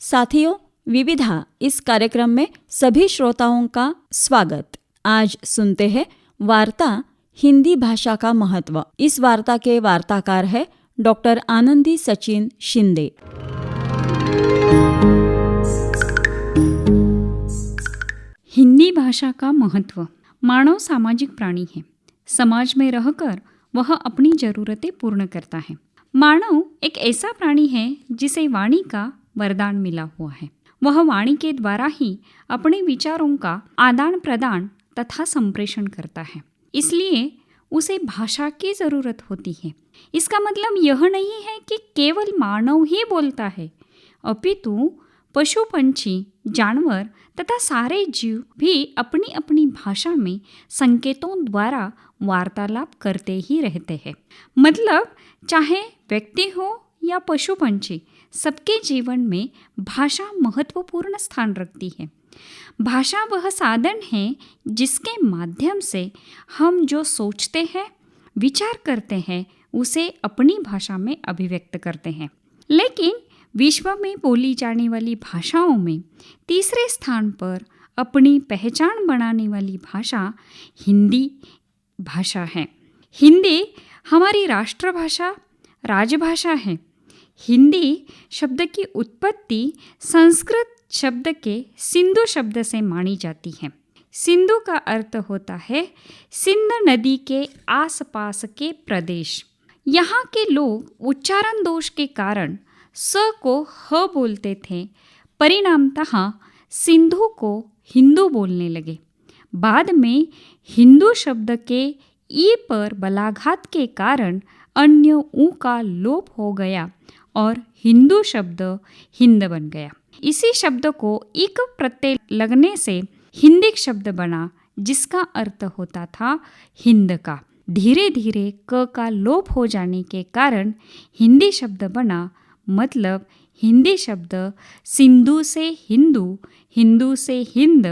साथियों, विविधा इस कार्यक्रम में सभी श्रोताओं का स्वागत। आज सुनते हैं वार्ता हिंदी भाषा का महत्व। इस वार्ता के वार्ताकार है डॉक्टर आनंदी सचिन शिंदे। हिंदी भाषा का महत्व। मानव सामाजिक प्राणी है। समाज में रहकर वह अपनी जरूरतें पूर्ण करता है। मानव एक ऐसा प्राणी है जिसे वाणी का वरदान मिला हुआ है। वह वाणी के द्वारा ही अपने विचारों का आदान प्रदान तथा संप्रेषण करता है। इसलिए उसे भाषा की जरूरत होती है। इसका मतलब यह नहीं है कि केवल मानव ही बोलता है, अपितु पशु, पंछी, जानवर तथा सारे जीव भी अपनी अपनी भाषा में संकेतों द्वारा वार्तालाप करते ही रहते हैं। मतलब चाहे व्यक्ति हो या पशु पंछी, सबके जीवन में भाषा महत्वपूर्ण स्थान रखती है। भाषा वह साधन है जिसके माध्यम से हम जो सोचते हैं, विचार करते हैं, उसे अपनी भाषा में अभिव्यक्त करते हैं। लेकिन विश्व में बोली जाने वाली भाषाओं में तीसरे स्थान पर अपनी पहचान बनाने वाली भाषा हिंदी भाषा है। हिंदी हमारी राष्ट्रभाषा, राजभाषा है। हिंदी शब्द की उत्पत्ति संस्कृत शब्द के सिंधु शब्द से मानी जाती है। सिंधु का अर्थ होता है सिंध नदी के आसपास के प्रदेश। यहाँ के लोग उच्चारण दोष के कारण स को ह बोलते थे। परिणामतः सिंधु को हिंदू बोलने लगे। बाद में हिंदू शब्द के ई पर बलाघात के कारण अन्य ऊ का लोप हो गया और हिंदू शब्द हिंद बन गया। इसी शब्द को इक प्रत्यय लगने से हिंदी शब्द बना, जिसका अर्थ होता था हिंद का। धीरे धीरे क का लोप हो जाने के कारण हिंदी शब्द बना। मतलब हिंदी शब्द सिंधु से हिंदू, हिंदू से हिंद,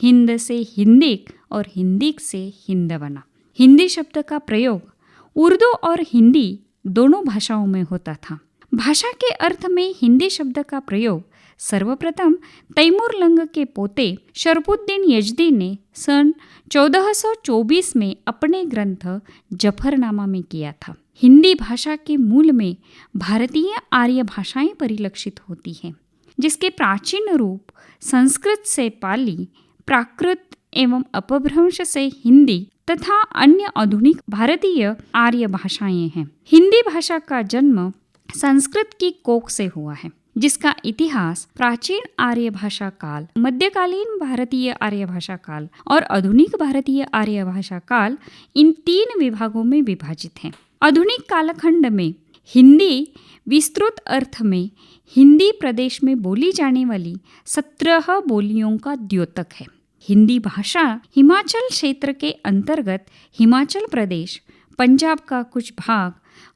हिंद से हिंदिक और हिंदिक से हिंद बना। हिंदी शब्द का प्रयोग उर्दू और हिंदी दोनों भाषाओं में होता था। भाषा के अर्थ में हिंदी शब्द का प्रयोग सर्वप्रथम तैमूर लंग के पोते शरफुद्दीन यजदी ने सन 1424 में अपने ग्रंथ जफरनामा में किया था। हिंदी भाषा के मूल में भारतीय आर्य भाषाएं परिलक्षित होती हैं, जिसके प्राचीन रूप संस्कृत से पाली, प्राकृत एवं अपभ्रंश से हिंदी तथा अन्य आधुनिक भारतीय आर्य भाषाएं हैं। हिंदी भाषा का जन्म संस्कृत की कोख से हुआ है, जिसका इतिहास प्राचीन आर्य भाषा काल, मध्यकालीन भारतीय आर्य भाषा काल और आधुनिक भारतीय आर्य भाषा काल, इन 3 विभागों में विभाजित है। आधुनिक कालखंड में हिंदी विस्तृत अर्थ में हिंदी प्रदेश में बोली जाने वाली 17 बोलियों का द्योतक है। हिंदी भाषा हिमाचल क्षेत्र के अंतर्गत हिमाचल प्रदेश, पंजाब का कुछ भाग,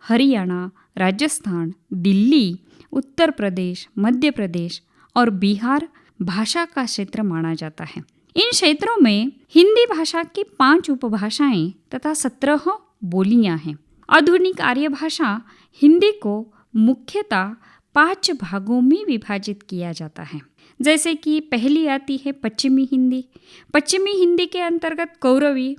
हरियाणा, राजस्थान, दिल्ली, उत्तर प्रदेश, मध्य प्रदेश और बिहार भाषा का क्षेत्र माना जाता है। इन क्षेत्रों में हिंदी भाषा की 5 उपभाषाएं तथा 17 बोलियां हैं। आधुनिक आर्य भाषा हिंदी को मुख्यतः 5 भागों में विभाजित किया जाता है। जैसे कि पहली आती है पश्चिमी हिंदी। पश्चिमी हिंदी के अंतर्गत कौरवी,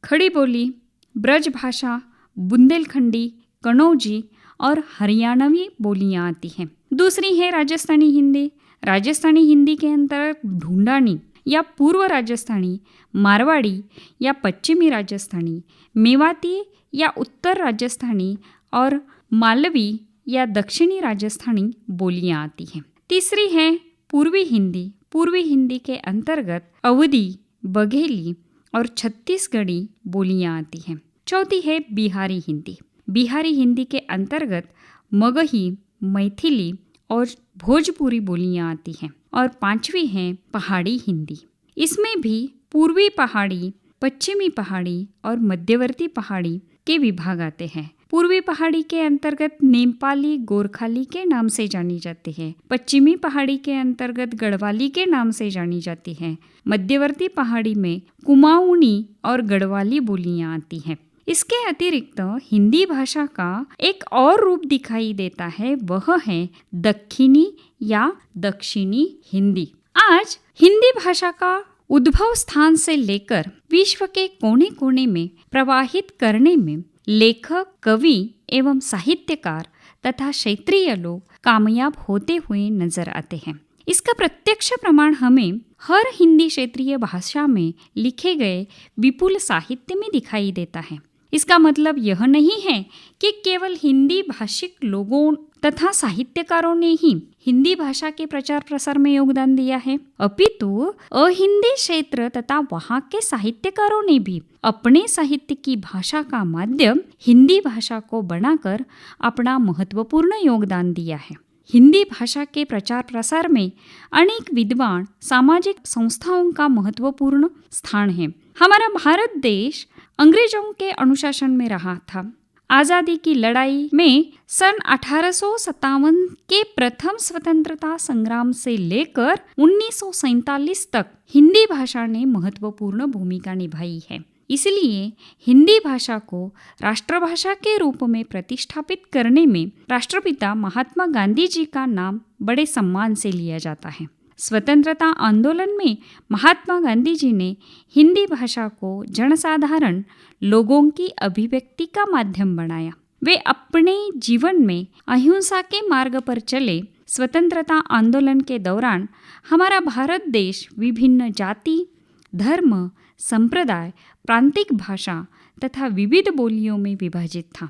खड़ी बोली, ब्रज भाषा, बुंदेलखंडी, कनौजी और हरियाणवी बोलियां आती हैं। दूसरी है राजस्थानी हिंदी। राजस्थानी हिंदी के अंतर्गत ढूंढानी या पूर्व राजस्थानी, मारवाड़ी या पश्चिमी राजस्थानी, मेवाती या उत्तर राजस्थानी और मालवी या दक्षिणी राजस्थानी बोलियां आती हैं। तीसरी है पूर्वी हिंदी। पूर्वी हिंदी के अंतर्गत अवधी, बघेली और छत्तीसगढ़ी बोलियां आती हैं। चौथी है बिहारी हिंदी। बिहारी हिंदी के अंतर्गत मगही, मैथिली और भोजपुरी बोलियां आती हैं। और 5वीं है पहाड़ी हिंदी। इसमें भी पूर्वी पहाड़ी, पश्चिमी पहाड़ी और मध्यवर्ती पहाड़ी के विभाग आते हैं। पूर्वी पहाड़ी के अंतर्गत नेपाली गोरखाली के नाम से जानी जाती है। पश्चिमी पहाड़ी के अंतर्गत गढ़वाली के नाम से जानी जाती है। मध्यवर्ती पहाड़ी में कुमाऊनी और गढ़वाली बोलियां आती हैं। इसके अतिरिक्त हिंदी भाषा का एक और रूप दिखाई देता है, वह है दक्षिणी या दक्षिणी हिंदी। आज हिंदी भाषा का उद्भव स्थान से लेकर विश्व के कोने कोने में प्रवाहित करने में लेखक, कवि एवं साहित्यकार तथा क्षेत्रीय लोग कामयाब होते हुए नजर आते हैं। इसका प्रत्यक्ष प्रमाण हमें हर हिंदी क्षेत्रीय भाषा में लिखे गए विपुल साहित्य में दिखाई देता है। इसका मतलब यह नहीं है कि केवल हिंदी भाषिक लोगों तथा साहित्यकारों ने ही हिंदी भाषा के प्रचार प्रसार में योगदान दिया है, अपितु अहिंदी क्षेत्र तथा वहाँ के साहित्यकारों ने भी अपने साहित्य की भाषा का माध्यम हिंदी भाषा को बनाकर अपना महत्वपूर्ण योगदान दिया है। हिंदी भाषा के प्रचार प्रसार में अनेक विद्वान सामाजिक संस्थाओं का महत्वपूर्ण स्थान है। हमारा भारत देश अंग्रेजों के अनुशासन में रहा था। आज़ादी की लड़ाई में सन 1857 के प्रथम स्वतंत्रता संग्राम से लेकर 1947 तक हिंदी भाषा ने महत्वपूर्ण भूमिका निभाई है। इसलिए हिंदी भाषा को राष्ट्रभाषा के रूप में प्रतिष्ठापित करने में राष्ट्रपिता महात्मा गांधी जी का नाम बड़े सम्मान से लिया जाता है। स्वतंत्रता आंदोलन में महात्मा गांधी जी ने हिंदी भाषा को जनसाधारण लोगों की अभिव्यक्ति का माध्यम बनाया। वे अपने जीवन में अहिंसा के मार्ग पर चले। स्वतंत्रता आंदोलन के दौरान हमारा भारत देश विभिन्न जाति, धर्म, संप्रदाय, प्रांतिक भाषा तथा विविध बोलियों में विभाजित था।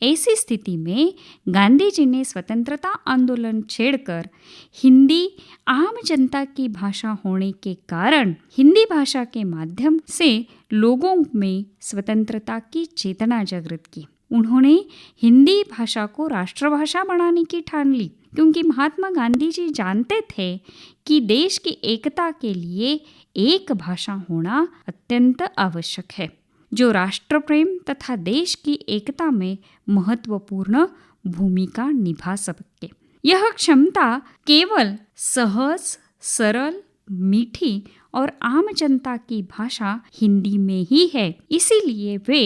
ऐसी स्थिति में गांधी जी ने स्वतंत्रता आंदोलन छेड़कर हिंदी आम जनता की भाषा होने के कारण हिंदी भाषा के माध्यम से लोगों में स्वतंत्रता की चेतना जागृत की। उन्होंने हिंदी भाषा को राष्ट्रभाषा बनाने की ठान ली, क्योंकि महात्मा गांधी जी जानते थे कि देश की एकता के लिए एक भाषा होना अत्यंत आवश्यक है, जो राष्ट्र प्रेम तथा देश की एकता में महत्वपूर्ण भूमिका निभा सके। यह क्षमता केवल सहज, सरल, मीठी और आम जनता की भाषा हिंदी में ही है। इसीलिए वे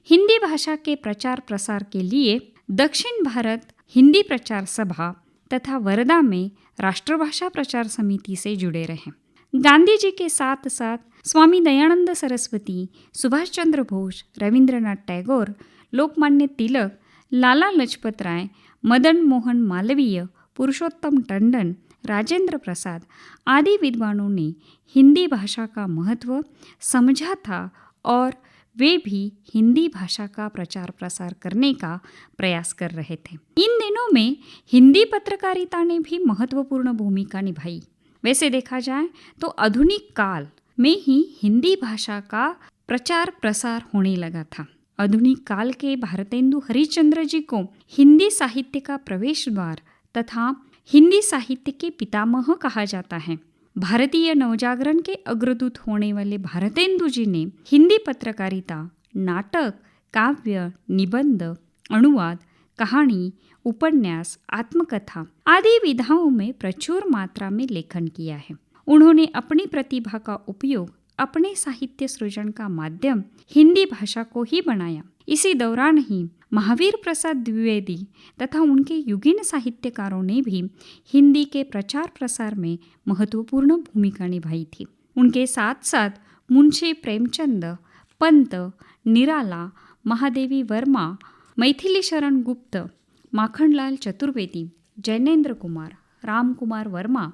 हिंदी भाषा के प्रचार प्रसार के लिए दक्षिण भारत हिंदी प्रचार सभा तथा वर्धा में राष्ट्रभाषा प्रचार समिति से जुड़े रहे। गांधी जी के साथ साथ स्वामी दयानंद सरस्वती, सुभाष चंद्र बोस, रविंद्रनाथ टैगोर, लोकमान्य तिलक, लाला लजपत राय, मदन मोहन मालवीय, पुरुषोत्तम टंडन, राजेंद्र प्रसाद आदि विद्वानों ने हिंदी भाषा का महत्व समझा था और वे भी हिंदी भाषा का प्रचार प्रसार करने का प्रयास कर रहे थे। इन दिनों में हिंदी पत्रकारिता ने भी महत्वपूर्ण भूमिका निभाई। वैसे देखा जाए तो आधुनिक काल में ही हिंदी भाषा का प्रचार प्रसार होने लगा था। आधुनिक काल के भारतेंदु हरिश्चंद्र जी को हिंदी साहित्य का प्रवेश द्वार तथा हिंदी साहित्य के पितामह कहा जाता है। भारतीय नवजागरण के अग्रदूत होने वाले भारतेंदु जी ने हिंदी पत्रकारिता, नाटक, काव्य, निबंध, अनुवाद, कहानी, उपन्यास, आत्मकथा आदि विधाओं में प्रचुर मात्रा में लेखन किया है। उन्होंने अपनी प्रतिभा का उपयोग अपने साहित्य सृजन का माध्यम हिंदी भाषा को ही बनाया। इसी दौरान ही महावीर प्रसाद द्विवेदी तथा उनके युगीन साहित्यकारों ने भी हिंदी के प्रचार प्रसार में महत्वपूर्ण भूमिका निभाई थी। उनके साथ साथ मुंशी प्रेमचंद, पंत, निराला, महादेवी वर्मा, मैथिली शरण गुप्त, माखनलाल चतुर्वेदी, जैनेन्द्र कुमार, राम कुमार वर्मा,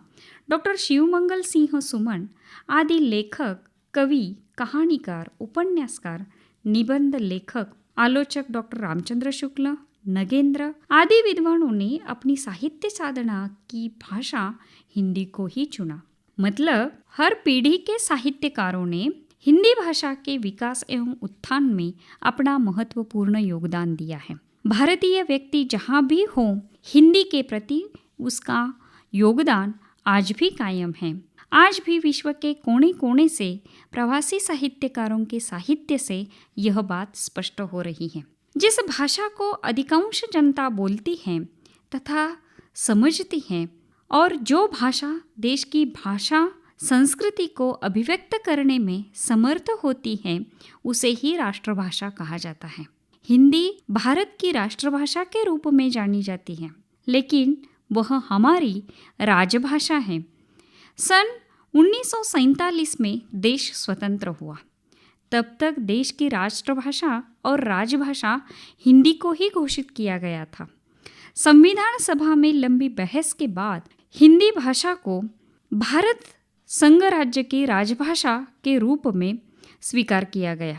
डॉक्टर शिवमंगल सिंह सुमन आदि लेखक, कवि, कहानीकार, उपन्यासकार, निबंध लेखक, आलोचक डॉक्टर रामचंद्र शुक्ल, नगेंद्र आदि विद्वानों ने अपनी साहित्य साधना की भाषा हिंदी को ही चुना। मतलब हर पीढ़ी के साहित्यकारों ने हिंदी भाषा के विकास एवं उत्थान में अपना महत्वपूर्ण योगदान दिया है। भारतीय व्यक्ति जहाँ भी हो, हिंदी के प्रति उसका योगदान आज भी कायम है। आज भी विश्व के कोने कोने से प्रवासी साहित्यकारों के साहित्य से यह बात स्पष्ट हो रही है। जिस भाषा को अधिकांश जनता बोलती है तथा समझती है और जो भाषा देश की भाषा संस्कृति को अभिव्यक्त करने में समर्थ होती है, उसे ही राष्ट्रभाषा कहा जाता है। हिंदी भारत की राष्ट्रभाषा के रूप में जानी जाती है, लेकिन वह हमारी राजभाषा है। सन 1947 में देश स्वतंत्र हुआ। तब तक देश की राष्ट्रभाषा और राजभाषा हिंदी को ही घोषित किया गया था। संविधान सभा में लंबी बहस के बाद हिंदी भाषा को भारत संघ राज्य की राजभाषा के रूप में स्वीकार किया गया।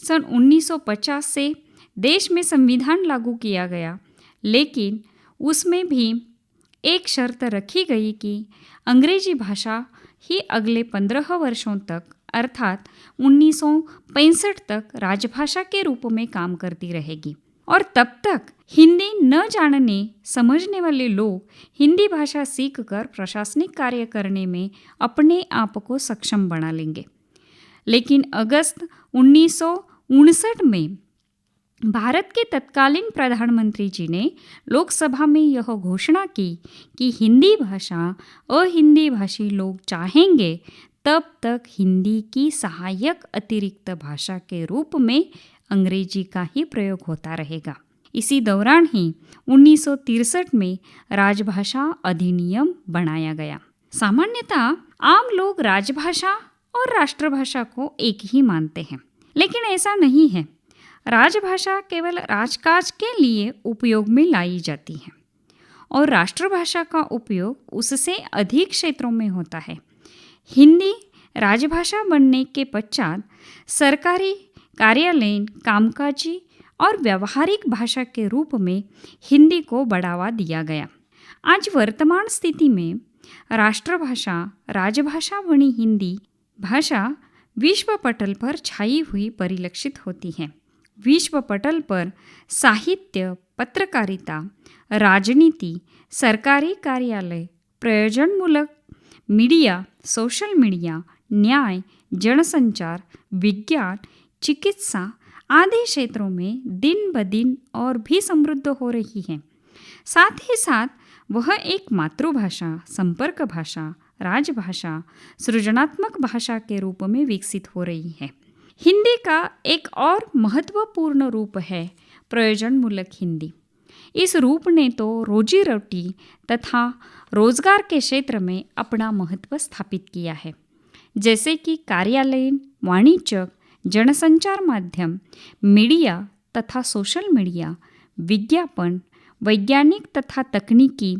सन 1950 से देश में संविधान लागू किया गया, लेकिन उसमें भी एक शर्त रखी गई कि अंग्रेजी भाषा ही अगले 15 वर्षों तक अर्थात 1965 तक राजभाषा के रूप में काम करती रहेगी और तब तक हिंदी न जानने समझने वाले लोग हिंदी भाषा सीखकर प्रशासनिक कार्य करने में अपने आप को सक्षम बना लेंगे। लेकिन अगस्त 1959 में भारत के तत्कालीन प्रधानमंत्री जी ने लोकसभा में यह घोषणा की कि हिंदी भाषा अहिंदी भाषी लोग चाहेंगे तब तक हिंदी की सहायक अतिरिक्त भाषा के रूप में अंग्रेजी का ही प्रयोग होता रहेगा। इसी दौरान ही 1963 में राजभाषा अधिनियम बनाया गया। सामान्यतः आम लोग राजभाषा और राष्ट्रभाषा को एक ही मानते हैं, लेकिन ऐसा नहीं है। राजभाषा केवल राजकाज के लिए उपयोग में लाई जाती है और राष्ट्रभाषा का उपयोग उससे अधिक क्षेत्रों में होता है। हिंदी राजभाषा बनने के पश्चात सरकारी, कार्यालयीन, कामकाजी और व्यावहारिक भाषा के रूप में हिंदी को बढ़ावा दिया गया। आज वर्तमान स्थिति में राष्ट्रभाषा राजभाषा बनी हिंदी भाषा विश्व पटल पर छाई हुई परिलक्षित होती है। विश्व पटल पर साहित्य, पत्रकारिता, राजनीति, सरकारी कार्यालय, प्रयोजनमूलक मीडिया, सोशल मीडिया, न्याय, जनसंचार, विज्ञान, चिकित्सा आदि क्षेत्रों में दिन ब दिन और भी समृद्ध हो रही है। साथ ही साथ वह एक मातृभाषा, संपर्क भाषा, राजभाषा, सृजनात्मक भाषा के रूप में विकसित हो रही है। हिंदी का एक और महत्वपूर्ण रूप है प्रयोजनमूलक हिंदी। इस रूप ने तो रोजी रोटी तथा रोजगार के क्षेत्र में अपना महत्व स्थापित किया है, जैसे कि कार्यालयीन, वाणिज्यिक, जनसंचार माध्यम, मीडिया तथा सोशल मीडिया, विज्ञापन, वैज्ञानिक तथा तकनीकी,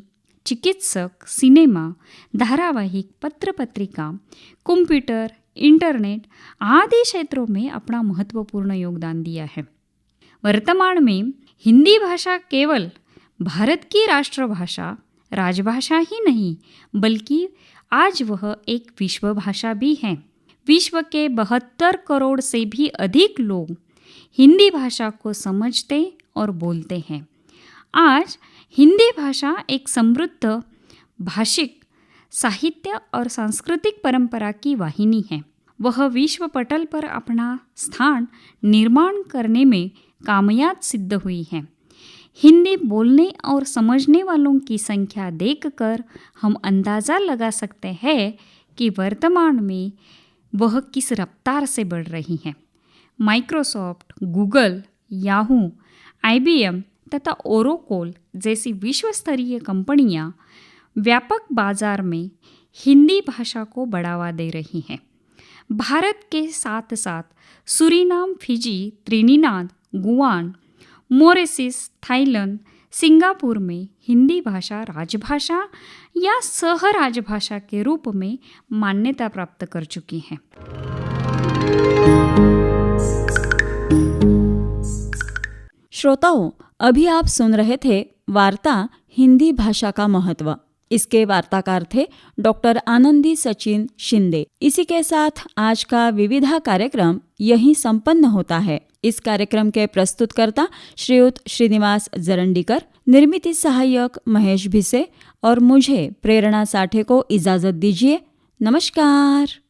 चिकित्सक, सिनेमा, धारावाहिक, पत्र पत्रिका, कंप्यूटर, इंटरनेट आदि क्षेत्रों में अपना महत्वपूर्ण योगदान दिया है। वर्तमान में हिंदी भाषा केवल भारत की राष्ट्रभाषा, राजभाषा ही नहीं, बल्कि आज वह एक विश्व भाषा भी है। विश्व के 72 करोड़ से भी अधिक लोग हिंदी भाषा को समझते और बोलते हैं। आज हिंदी भाषा एक समृद्ध भाषिक, साहित्य और सांस्कृतिक परंपरा की वाहिनी है। वह विश्व पटल पर अपना स्थान निर्माण करने में कामयाब सिद्ध हुई है। हिंदी बोलने और समझने वालों की संख्या देखकर हम अंदाज़ा लगा सकते हैं कि वर्तमान में वह किस रफ्तार से बढ़ रही है। माइक्रोसॉफ्ट, गूगल, याहू, IBM तथा ओरोकोल जैसी विश्व स्तरीय कंपनियां व्यापक बाजार में हिंदी भाषा को बढ़ावा दे रही हैं। भारत के साथ साथ Suriname, Fiji, Trinidad, Guan, Mauritius, Thailand, Singapore में हिंदी भाषा राजभाषा या सह राजभाषा के रूप में मान्यता प्राप्त कर चुकी है। श्रोताओं, अभी आप सुन रहे थे वार्ता हिंदी भाषा का महत्व। इसके वार्ताकार थे डॉक्टर आनंदी सचिन शिंदे। इसी के साथ आज का विविधा कार्यक्रम यहीं संपन्न होता है। इस कार्यक्रम के प्रस्तुतकर्ता श्रीयुत श्रीनिवास जरंडीकर, निर्मित सहायक महेश भिसे और मुझे प्रेरणा साठे को इजाजत दीजिए। नमस्कार।